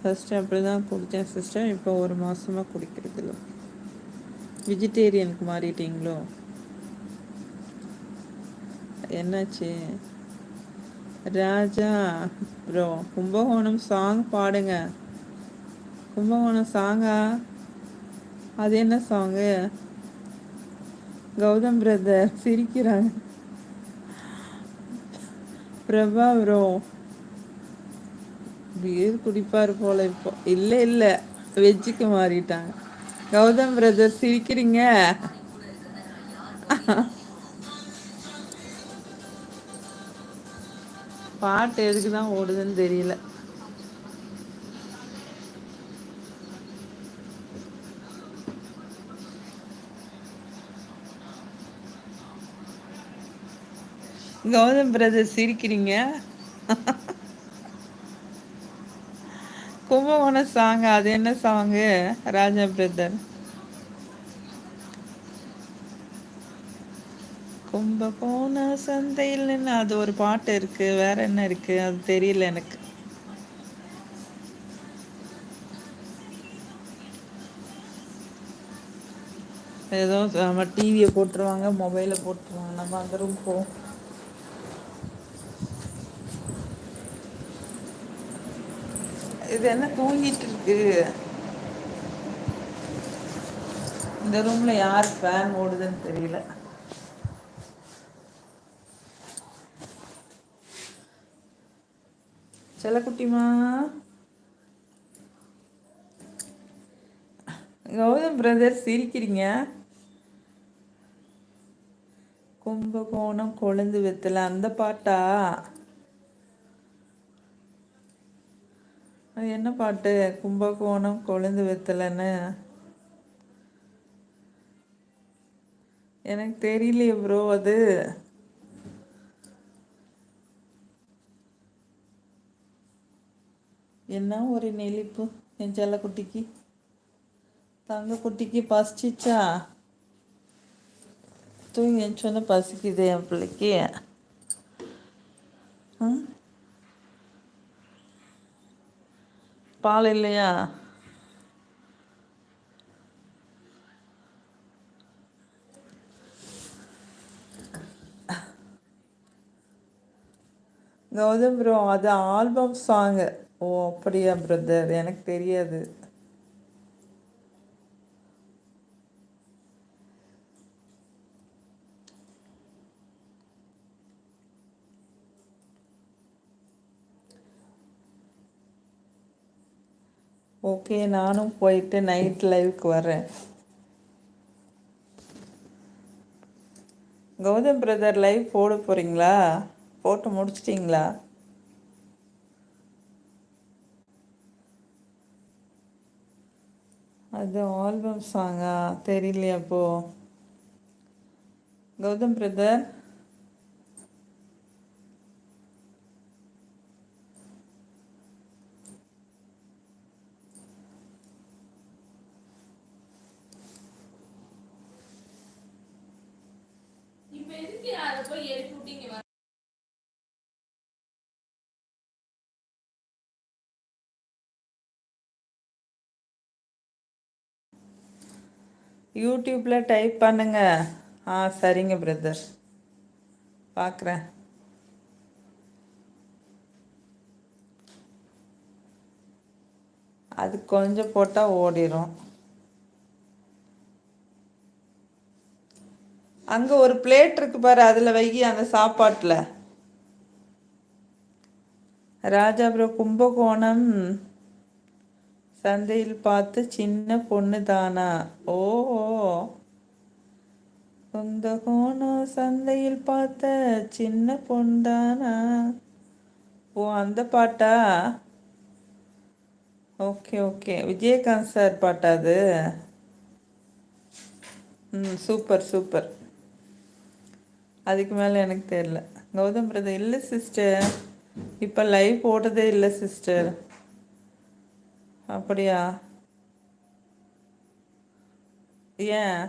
First அப்படி தான் குடித்தேன் சிஸ்டர். இப்போ ஒரு மாதமாக குடிக்கிறதில்ல. வெஜிடேரியனுக்கு மாறிட்டீங்களோ? என்னாச்சு ராஜா ப்ரோ? கும்பகோணம் சாங் பாடுங்க. கும்பகோணம் சாங்கா? அது என்ன சாங்கு? கௌதம் பிரதர் சிரிக்கிறாங்க. பிரபா ப்ரோ பீர் குடிப்பார் போல இப்போ. இல்லை இல்லை, வெஜ்ஜுக்கு மாறிட்டாங்க. கௌதம் பிரதர் சிரிக்கிறீங்க. பாட்டு எதுக்கு தான் ஓடுதுன்னு தெரியல. கௌதம் பிரதர் சிரிக்கிறீங்க. கும்பகோணம் சாங் அது என்ன சாங்கு ராஜா பிரதர்? கும்பகோண சந்தையில் அது ஒரு பாட்டு இருக்கு. வேற என்ன இருக்கு அது தெரியல எனக்கு. ஏதோ நம்ம டிவியை போட்டுருவாங்க, மொபைலை போட்டுருவாங்க, நம்ம அந்த ரூம் போவோம். இது என்ன தூங்கிட்டு இருக்கு? இந்த ரூம்ல யார் ஃபேன் ஓடுதுன்னு தெரியல. செல்லக்குட்டிமா, கௌதம் பிரதர் சிரிக்கிறீங்க. கும்பகோணம் கொழுந்து வெத்தல அந்த பாட்டா? அது என்ன பாட்டு? கும்பகோணம் கொழுந்து வெத்தலைன்னு எனக்கு தெரியலையே ப்ரோ. அது என்ன ஒரு நெளிப்பு என் செல்லக்குட்டிக்கு. தங்க குட்டிக்கு பசிச்சிச்சா? தூங்கி சொன்ன பசிக்குது என் பிள்ளைக்கு. பால் இல்லையா? கௌதம் ப்ரோ அது ஆல்பம் சாங்கு. ஓ அப்படியா பிரதர்? எனக்கு தெரியாது. ஓகே, நானும் போயிட்டு நைட் லைவுக்கு வரேன். கௌதம் பிரதர் லைவ் போட போகிறீங்களா? போட்டு முடிச்சிட்டிங்களா? அது ஆல்பம் சாங்கா? தெரியலையா அப்போ? கௌதம் பிரதர் யூடியூப்பில் டைப் பண்ணுங்க. சரிங்க பிரதர், பார்க்குறேன். அது கொஞ்சம் போட்டால் ஓடிடும். அங்கே ஒரு பிளேட் இருக்கு பாரு, அதில் வை அந்த சாப்பாட்டில். ராஜா ப்ரோ கும்பகோணம் சந்தையில் பார்த்து சின்ன பொண்ணு தானா? ஓ, கும்பகோணம் சந்தையில் பார்த்த சின்ன பொண்டானா? ஓ அந்த பாட்டா? ஓகே ஓகே, விஜயகாந்த் சார் பாட்டா அது? Super super. அதுக்கு மேலே எனக்கு தெரியல. கௌதம் பிரதர் இல்லை சிஸ்டர், இப்போ லைவ் போட்டதே இல்லை சிஸ்டர். அப்படியா? ஏன்?